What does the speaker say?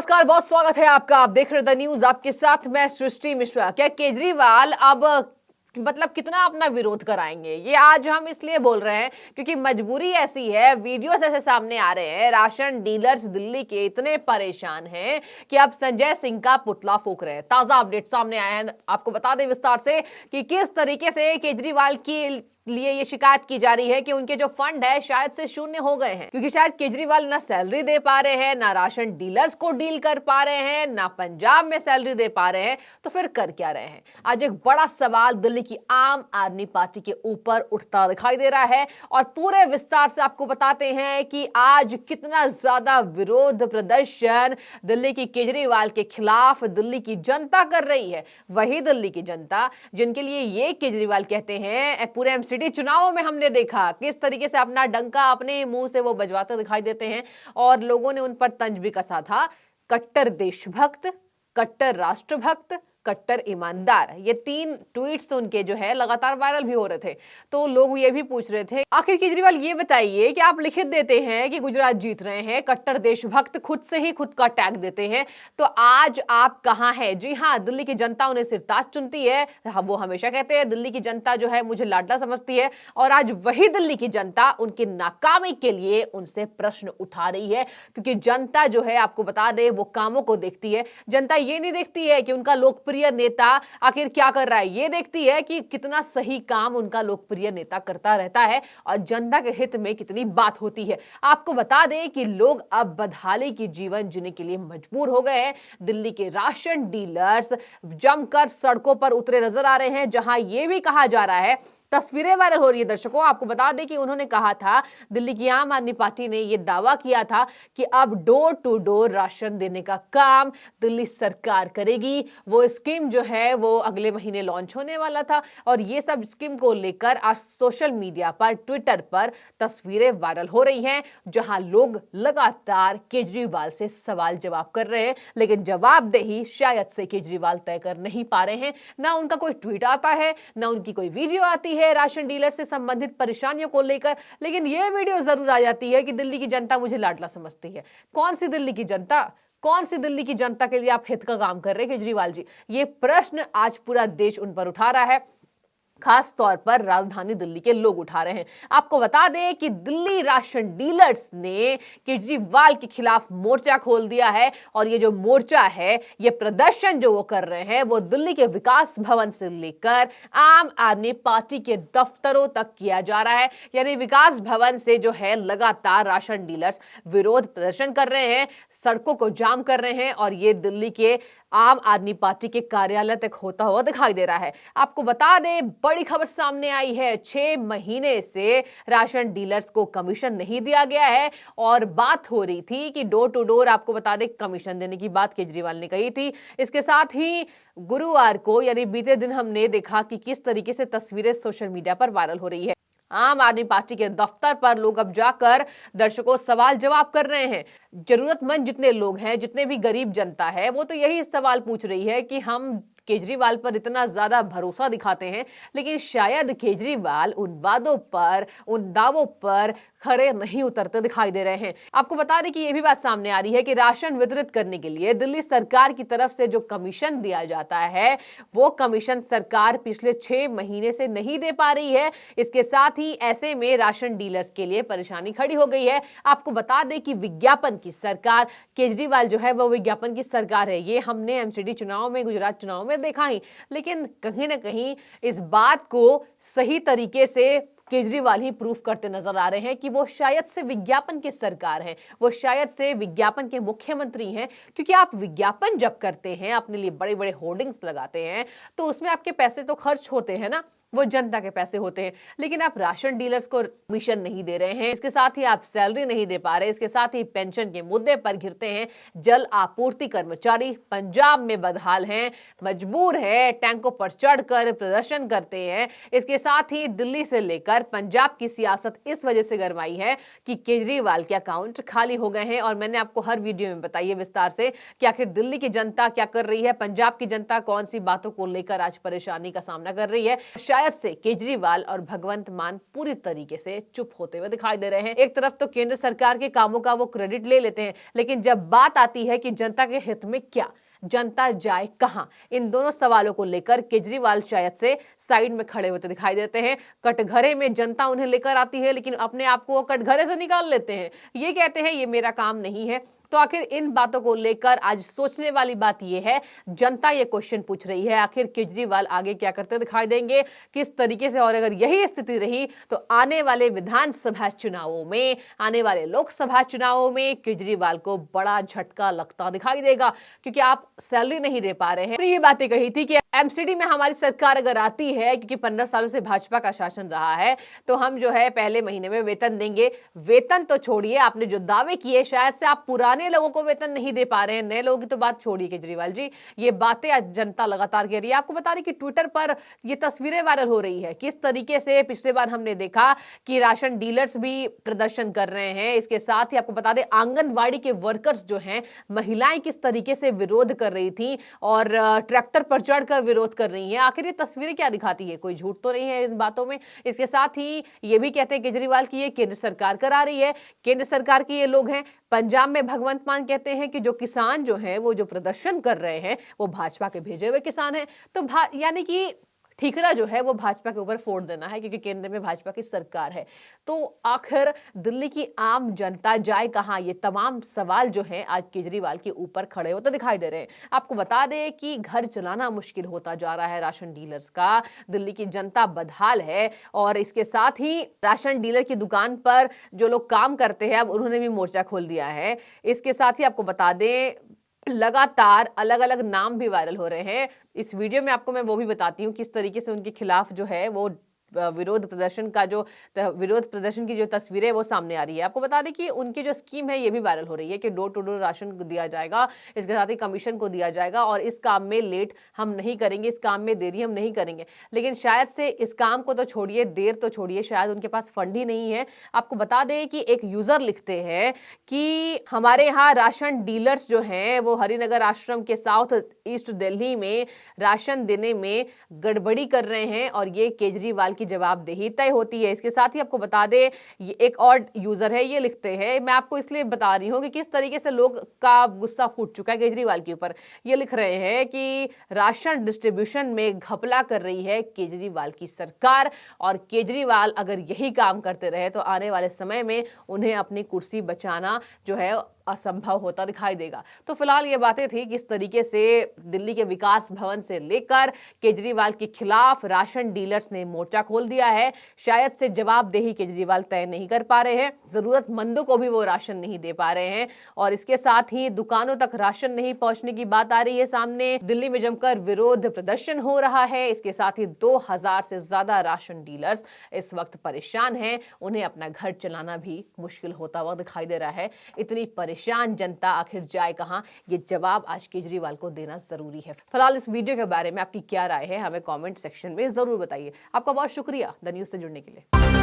नमस्कार, बहुत स्वागत है आपका। आप देख रहे द न्यूज, आपके साथ मैं सृष्टि मिश्रा। क्या केजरीवाल अब कितना अपना विरोध कराएंगे? ये आज हम इसलिए बोल रहे हैं क्योंकि मजबूरी ऐसी है, वीडियोस ऐसे सामने आ रहे हैं। राशन डीलर्स दिल्ली के इतने परेशान हैं कि अब संजय सिंह का पुतला फूंक रहे हैं। ताजा अपडेट सामने आया है, आपको बता दें विस्तार से कि किस तरीके से केजरीवाल की लिए ये शिकायत की जा रही है कि उनके जो फंड है शायद से शून्य हो गए हैं, क्योंकि शायद केजरीवाल ना सैलरी दे पा रहे हैं, ना राशन डीलर्स को डील कर पा रहे हैं, ना पंजाब में सैलरी दे पा रहे हैं। तो फिर कर क्या रहे हैं? आज एक बड़ा सवाल दिल्ली की आम आदमी पार्टी के ऊपर उठता दिखाई दे रहा है और पूरे विस्तार से आपको बताते हैं कि आज कितना ज्यादा विरोध प्रदर्शन दिल्ली की केजरीवाल के खिलाफ दिल्ली की जनता कर रही है। वही दिल्ली की जनता जिनके लिए ये केजरीवाल कहते हैं, पूरे एमसीडी चुनावों में हमने देखा किस तरीके से अपना डंका अपने मुंह से वो बजवाते दिखाई देते हैं और लोगों ने उन पर तंज भी कसा था। कट्टर देशभक्त, कट्टर राष्ट्रभक्त, कट्टर ईमानदार, ये 3 ट्वीट्स उनके जो है लगातार वायरल भी हो रहे थे। तो लोग ये भी पूछ रहे थे, आखिर केजरीवाल ये बताइए कि आप लिखित देते हैं कि गुजरात जीत रहे हैं, कट्टर देशभक्त खुद से ही खुद का टैग देते हैं, तो आज आप कहां हैं? जी हाँ, दिल्ली की जनता उन्हें सिरताज चुनती है। वो हमेशा कहते हैं दिल्ली की जनता जो है मुझे लाडला समझती है, और आज वही दिल्ली की जनता उनकी नाकामी के लिए उनसे प्रश्न उठा रही है। क्योंकि जनता जो है, आपको बता दे, वो कामों को देखती है। जनता ये नहीं देखती है कि उनका लोकप्रिय नेता आखिर क्या कर रहा है, ये देखती है कि कितना सही काम उनका लोकप्रिय नेता करता रहता है और जनता के हित में कितनी बात होती है। आपको बता दें कि लोग अब बदहाली की जीवन जीने के लिए मजबूर हो गए हैं। दिल्ली के राशन डीलर्स जमकर सड़कों पर उतरे नजर आ रहे हैं, जहां यह भी कहा जा रहा है, तस्वीरें वायरल हो रही है दर्शकों। आपको बता दें कि उन्होंने कहा था, दिल्ली की आम आदमी पार्टी ने यह दावा किया था कि अब डोर टू डोर राशन देने का काम दिल्ली सरकार करेगी। वो स्कीम जो है वो अगले महीने लॉन्च होने वाला था और ये सब स्कीम को लेकर आज सोशल मीडिया पर, ट्विटर पर तस्वीरें वायरल हो रही हैं, जहां लोग लगातार केजरीवाल से सवाल जवाब कर रहे हैं, लेकिन जवाबदेही शायद से केजरीवाल तय कर नहीं पा रहे हैं। ना उनका कोई ट्वीट आता है, ना उनकी कोई वीडियो आती है राशन डीलर से संबंधित परेशानियों को लेकर, लेकिन यह वीडियो जरूर आ जाती है कि दिल्ली की जनता मुझे लाडला समझती है। कौन सी दिल्ली की जनता? कौन सी दिल्ली की जनता के लिए आप हित का काम कर रहे हैं केजरीवाल जी? ये प्रश्न आज पूरा देश उन पर उठा रहा है, खास तौर पर राजधानी दिल्ली के लोग उठा रहे हैं। आपको बता दें कि दिल्ली राशन डीलर्स ने केजरीवाल के खिलाफ मोर्चा खोल दिया है और ये जो मोर्चा है, ये प्रदर्शन जो वो कर रहे हैं, वो दिल्ली के विकास भवन से लेकर आम आदमी पार्टी के दफ्तरों तक किया जा रहा है। यानी विकास भवन से जो है लगातार राशन डीलर्स विरोध प्रदर्शन कर रहे हैं, सड़कों को जाम कर रहे हैं और ये दिल्ली के आम आदमी पार्टी के कार्यालय तक होता हुआ दिखाई दे रहा है। आपको बता दें, बड़ी खबर सामने आई है, 6 महीने से राशन डीलर्स को कमीशन नहीं दिया गया है और बात हो रही थी कि डोर टू डोर, आपको बता दें, कमीशन देने की बात केजरीवाल ने कही थी। इसके साथ ही गुरुवार को, यानी बीते दिन, हमने देखा कि किस तरीके से तस्वीरें सोशल मीडिया पर वायरल हो रही है। आम आदमी पार्टी के दफ्तर पर लोग अब जाकर दर्शकों सवाल जवाब कर रहे हैं। जरूरतमंद जितने लोग हैं, जितने भी गरीब जनता है, वो तो यही सवाल पूछ रही है कि हम केजरीवाल पर इतना ज्यादा भरोसा दिखाते हैं, लेकिन शायद केजरीवाल उन वादों पर, उन दावों पर खरे नहीं उतरते दिखाई दे रहे हैं। आपको बता दें कि यह भी बात सामने आ रही है कि राशन वितरित करने के लिए दिल्ली सरकार की तरफ से जो कमीशन दिया जाता है, वो कमीशन सरकार पिछले 6 महीने से नहीं दे पा रही है। इसके साथ ही ऐसे में राशन डीलर्स के लिए परेशानी खड़ी हो गई है। आपको बता दें कि विज्ञापन की सरकार, केजरीवाल जो है वो विज्ञापन की सरकार है। ये हमने एमसीडी चुनाव में, गुजरात चुनाव में देखा ही, लेकिन कहीं ना कहीं इस बात को सही तरीके से केजरीवाल ही प्रूफ करते नजर आ रहे हैं कि वो शायद से विज्ञापन की सरकार है, वो शायद से विज्ञापन के मुख्यमंत्री हैं। क्योंकि आप विज्ञापन जब करते हैं, अपने लिए बड़े बड़े होर्डिंग्स लगाते हैं, तो उसमें आपके पैसे तो खर्च होते हैं ना, वो जनता के पैसे होते हैं। लेकिन आप राशन डीलर्स को कमीशन नहीं दे रहे हैं, इसके साथ ही आप सैलरी नहीं दे पा रहे, इसके साथ ही पेंशन के मुद्दे पर घिरते हैं। जल आपूर्ति कर्मचारी पंजाब में बदहाल हैं, मजबूर है, टैंकों पर चढ़कर प्रदर्शन करते हैं। इसके साथ ही दिल्ली से लेकर पंजाब की सियासत इस वजह से गरमाई है कि केजरीवाल के अकाउंट खाली हो गए हैं। और मैंने आपको हर वीडियो में बताई है विस्तार से कि आखिर दिल्ली की जनता क्या कर रही है, पंजाब की जनता कौन सी बातों को लेकर आज परेशानी का सामना कर रही है। शायद से केजरीवाल और भगवंत मान पूरी तरीके से चुप होते हुए दिखाई दे रहे हैं। एक तरफ तो केंद्र सरकार के कामों का वो क्रेडिट ले लेते हैं, लेकिन जब बात आती है कि जनता के हित में क्या, जनता जाए कहां, इन दोनों सवालों को लेकर केजरीवाल शायद से साइड में खड़े होते दिखाई देते हैं। कटघरे में जनता उन्हें लेकर आती है, लेकिन अपने आप को वो कटघरे से निकाल लेते हैं। ये कहते हैं ये मेरा काम नहीं है। तो आखिर इन बातों को लेकर आज सोचने वाली बात यह है, जनता ये क्वेश्चन पूछ रही है, आखिर केजरीवाल आगे क्या करते दिखाई देंगे, किस तरीके से। और अगर यही स्थिति रही तो आने वाले विधानसभा चुनावों में, आने वाले लोकसभा चुनावों में केजरीवाल को बड़ा झटका लगता दिखाई देगा, क्योंकि आप सैलरी नहीं दे पा रहे हैं। ये बातें कही थी कि एमसीडी में हमारी सरकार अगर आती है, क्योंकि 15 सालों से भाजपा का शासन रहा है, तो हम जो है पहले महीने में वेतन देंगे। वेतन तो छोड़िए, आपने जो दावे किए शायद से आप पुराने लोगों को वेतन नहीं दे पा रहे हैं, नए लोगों की तो बात छोड़िए केजरीवाल जी। ये बातें आज जनता लगातार कह रही है। आपको बता दें कि ट्विटर पर ये तस्वीरें वायरल हो रही है, किस तरीके से पिछले बार हमने देखा कि राशन डीलर्स भी प्रदर्शन कर रहे हैं। इसके साथ ही आपको बता दें आंगनबाड़ी के वर्कर्स जो हैं, महिलाएं किस तरीके से विरोध कर रही थी और ट्रैक्टर पर चढ़कर विरोध कर रही हैं। आखिर ये तस्वीरें क्या दिखाती है, कोई झूठ तो नहीं है इस बातों में। इसके साथ ही ये भी कहते हैं केजरीवाल की ये केंद्र सरकार करा रही है, केंद्र सरकार के ये लोग हैं। पंजाब में भगवंत मान कहते हैं कि जो किसान जो हैं, वो जो प्रदर्शन कर रहे हैं वो भाजपा के भेजे हुए किसान हैं। तो यानी कि ठीकरा जो है वो भाजपा के ऊपर फोड़ देना है, क्योंकि केंद्र में भाजपा की सरकार है। तो आखिर दिल्ली की आम जनता जाए कहां, ये तमाम सवाल जो हैं आज केजरीवाल के ऊपर खड़े होते दिखाई दे रहे हैं। आपको बता दें कि घर चलाना मुश्किल होता जा रहा है राशन डीलर्स का, दिल्ली की जनता बदहाल है। और इसके साथ ही राशन डीलर की दुकान पर जो लोग काम करते हैं, अब उन्होंने भी मोर्चा खोल दिया है। इसके साथ ही आपको बता दें लगातार अलग अलग नाम भी वायरल हो रहे हैं। इस वीडियो में आपको मैं वो भी बताती हूँ किस तरीके से उनके खिलाफ जो है वो विरोध प्रदर्शन की जो तस्वीरें वो सामने आ रही है। आपको बता दें कि उनकी जो स्कीम है ये भी वायरल हो रही है कि डोर टू डोर राशन दिया जाएगा, इसके साथ ही कमीशन को दिया जाएगा और इस काम में लेट हम नहीं करेंगे, इस काम में देरी हम नहीं करेंगे। लेकिन शायद से इस काम को तो छोड़िए, देर तो छोड़िए, शायद उनके पास फंड ही नहीं है। आपको बता दें कि एक यूजर लिखते हैं कि हमारे यहाँ राशन डीलर्स जो हैं वो हरिनगर आश्रम के साउथ ईस्ट दिल्ली में राशन देने में गड़बड़ी कर रहे हैं और ये केजरीवाल की जवाबदेही तय होती है। इसके साथ ही आपको बता दें ये एक और यूजर है, ये लिखते हैं, मैं आपको इसलिए बता रही हूं कि किस तरीके से लोग का गुस्सा फूट चुका है केजरीवाल के ऊपर। ये लिख रहे हैं कि राशन डिस्ट्रीब्यूशन में घपला कर रही है केजरीवाल की सरकार और केजरीवाल अगर यही काम करते रहे तो आने वाले समय में उन्हें अपनी कुर्सी बचाना जो है असंभव होता दिखाई देगा। तो फिलहाल ये बातें थी किस तरीके से दिल्ली के विकास भवन से लेकर केजरीवाल के खिलाफ राशन डीलर्स ने मोर्चा खोल दिया है। शायद से जवाबदेही केजरीवाल तय नहीं कर पा रहे हैं, जरूरतमंदों को भी वो राशन नहीं दे पा रहे हैं और इसके साथ ही दुकानों तक राशन नहीं पहुंचने की बात आ रही है सामने। दिल्ली में जमकर विरोध प्रदर्शन हो रहा है। इसके साथ ही 2000 से ज्यादा राशन डीलर्स इस वक्त परेशान हैं, उन्हें अपना घर चलाना भी मुश्किल होता हुआ दिखाई दे रहा है। इतनी परेशान जनता आखिर जाए कहां, ये जवाब आज केजरीवाल को देना जरूरी है। फिलहाल इस वीडियो के बारे में आपकी क्या राय है, हमें कमेंट सेक्शन में जरूर बताइए। आपका बहुत शुक्रिया द न्यूज़ से जुड़ने के लिए।